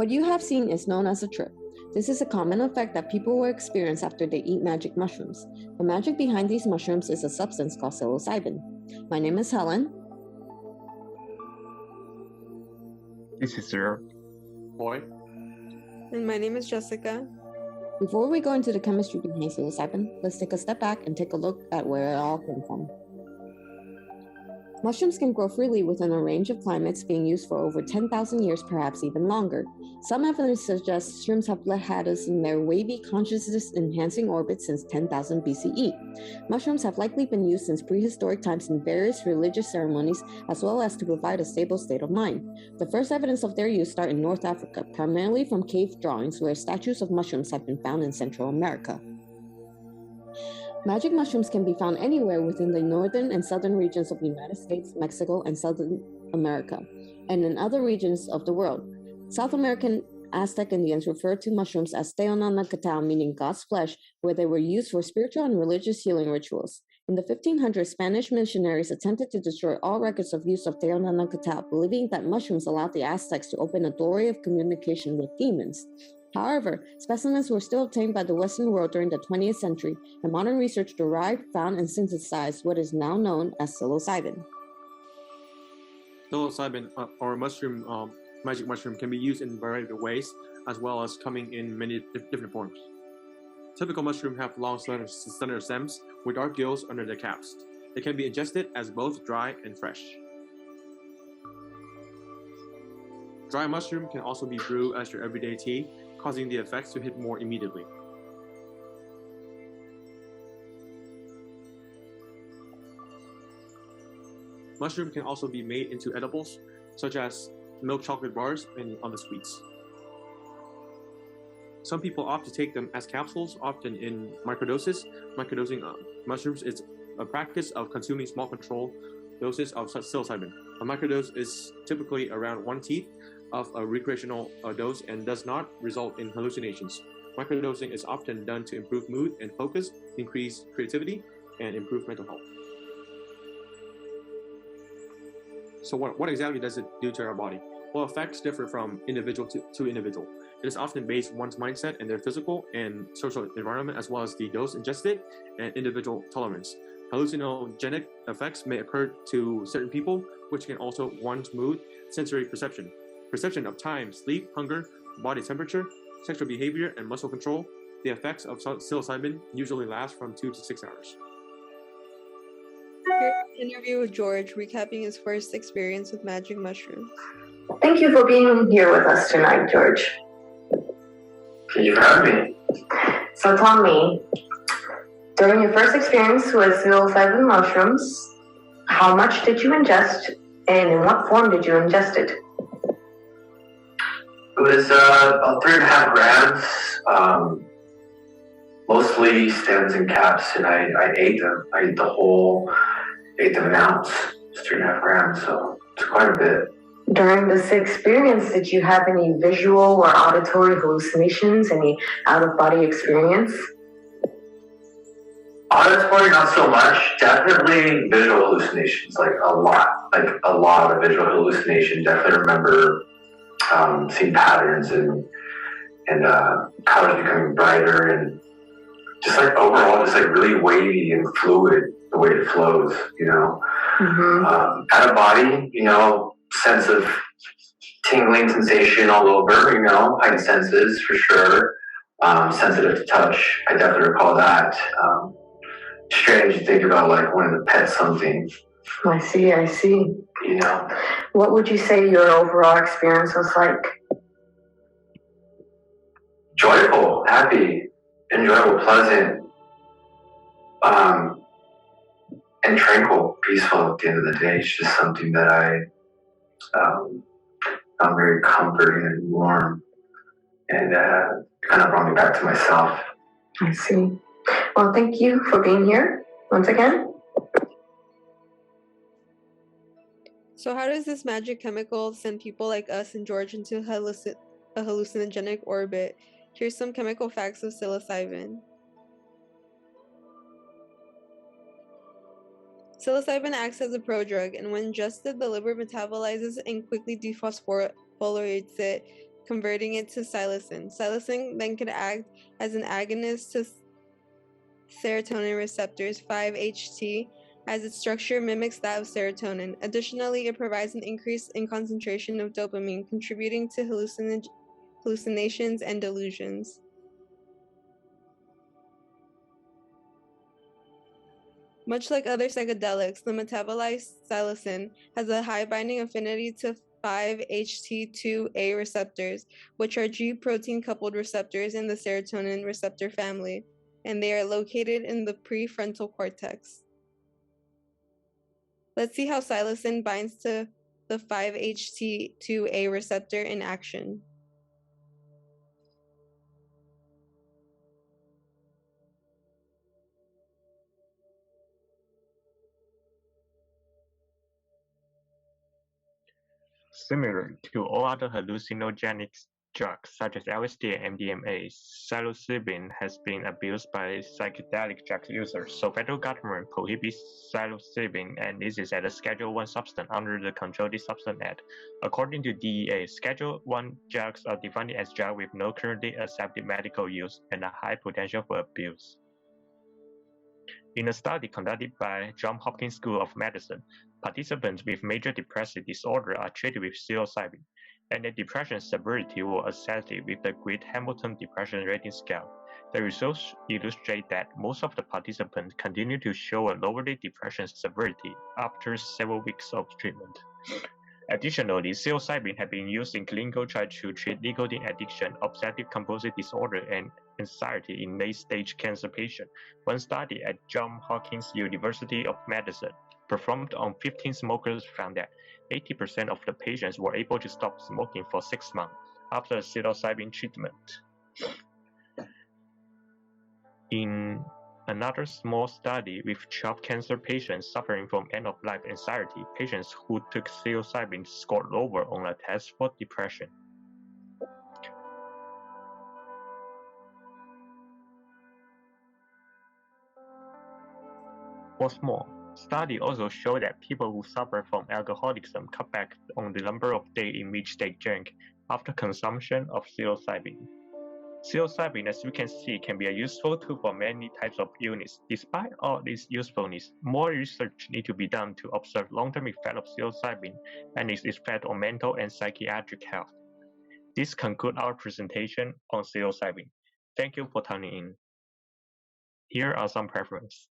What you have seen is known as a trip. This is a common effect that people will experience after they eat magic mushrooms. The magic behind these mushrooms is a substance called psilocybin. My name is Helen. This is Sir Khoi. And my name is Jessica. Before we go into the chemistry behind psilocybin, let's take a step back and take a look at where it all came from. Mushrooms can grow freely within a range of climates, being used for over 10,000 years, perhaps even longer. Some evidence suggests shrooms have had us in their wavy consciousness-enhancing orbit since 10,000 BCE. Mushrooms have likely been used since prehistoric times in various religious ceremonies, as well as to provide a stable state of mind. The first evidence of their use start in North Africa, primarily from cave drawings where statues of mushrooms have been found in Central America. Magic mushrooms can be found anywhere within the northern and southern regions of the United States, Mexico, and Southern America, and in other regions of the world. South American Aztec Indians referred to mushrooms as Teonanacatl, meaning God's flesh, where they were used for spiritual and religious healing rituals. In the 1500s, Spanish missionaries attempted to destroy all records of use of Teonanacatl, believing that mushrooms allowed the Aztecs to open a doorway of communication with demons. However, specimens were still obtained by the Western world during the 20th century, and modern research derived, found, and synthesized what is now known as psilocybin. Psilocybin, or magic mushroom, can be used in a variety of ways, as well as coming in many different forms. Typical mushrooms have long slender stems with dark gills under their caps. They can be ingested as both dry and fresh. Dry mushroom can also be brewed as your everyday tea, causing the effects to hit more immediately. Mushroom can also be made into edibles, such as milk chocolate bars and other sweets. Some people opt to take them as capsules, often in microdoses. Microdosing mushrooms is a practice of consuming small controlled doses of psilocybin. A microdose is typically around 1 teeth of a recreational dose and does not result in hallucinations. Microdosing is often done to improve mood and focus, increase creativity, and improve mental health. So what exactly does it do to our body? Well, effects differ from individual to individual. It is often based on one's mindset and their physical and social environment, as well as the dose ingested and individual tolerance. Hallucinogenic effects may occur to certain people, which can also one's mood, sensory perception of time, sleep, hunger, body temperature, sexual behavior, and muscle control. The effects of psilocybin usually last from 2 to 6 hours. Here's an interview with George, recapping his first experience with magic mushrooms. Thank you for being here with us tonight, George. Thank you for having me. So tell me, during your first experience with psilocybin mushrooms, how much did you ingest, and in what form did you ingest it? It was about 3.5 grams, mostly stems and caps, and I ate them. I ate the whole eighth of an ounce. It's 3.5 grams, so it's quite a bit. During this experience, did you have any visual or auditory hallucinations, any out-of-body experience? Auditory, not so much. Definitely visual hallucinations, like a lot of visual hallucination. Definitely remember seeing patterns and colors becoming brighter, and just like overall, just like really wavy and fluid the way it flows, you know. Mm-hmm. Out of body, you know, sense of tingling sensation all over, you know, heightened senses for sure. Sensitive to touch, I definitely recall that. Strange to think about like wanting to pet something. I see. You know. What would you say your overall experience was like? Joyful, happy, enjoyable, pleasant, and tranquil, peaceful at the end of the day. It's just something that I found very comforting and warm, and kind of brought me back to myself. I see. Well, thank you for being here once again. So how does this magic chemical send people like us and George into a hallucinogenic orbit? Here's some chemical facts of psilocybin. Psilocybin acts as a prodrug, and when ingested, the liver metabolizes and quickly dephosphorylates it, converting it to psilocin. Psilocin then can act as an agonist to serotonin receptors 5-HT, as its structure mimics that of serotonin. Additionally, it provides an increase in concentration of dopamine, contributing to hallucinations and delusions. Much like other psychedelics, the metabolized psilocin has a high binding affinity to 5-HT2A receptors, which are G protein coupled receptors in the serotonin receptor family, and they are located in the prefrontal cortex. Let's see how psilocin binds to the 5-HT2A receptor in action. Similar to all other hallucinogenic drugs such as LSD and MDMA, psilocybin has been abused by psychedelic drug users, so federal government prohibits psilocybin, and this is as a Schedule 1 substance under the Controlled Substance Act. According to DEA, Schedule 1 drugs are defined as drugs with no currently accepted medical use and a high potential for abuse. In a study conducted by Johns Hopkins School of Medicine, participants with major depressive disorder are treated with psilocybin, and their depression severity was assessed with the Great Hamilton Depression Rating Scale. The results illustrate that most of the participants continue to show a lower depression severity after several weeks of treatment. Additionally, psilocybin has been used in clinical trials to treat nicotine addiction, obsessive compulsive disorder, and anxiety in late-stage cancer patients. One study at Johns Hopkins University of Medicine performed on 15 smokers found that 80% of the patients were able to stop smoking for 6 months after psilocybin treatment. In another small study with 12 cancer patients suffering from end-of-life anxiety, patients who took psilocybin scored lower on a test for depression. What's more, studies also show that people who suffer from alcoholism cut back on the number of days in which they drink after consumption of psilocybin. Psilocybin, as we can see, can be a useful tool for many types of illness. Despite all this usefulness, more research needs to be done to observe long-term effect of psilocybin and its effect on mental and psychiatric health. This concludes our presentation on psilocybin. Thank you for tuning in. Here are some references.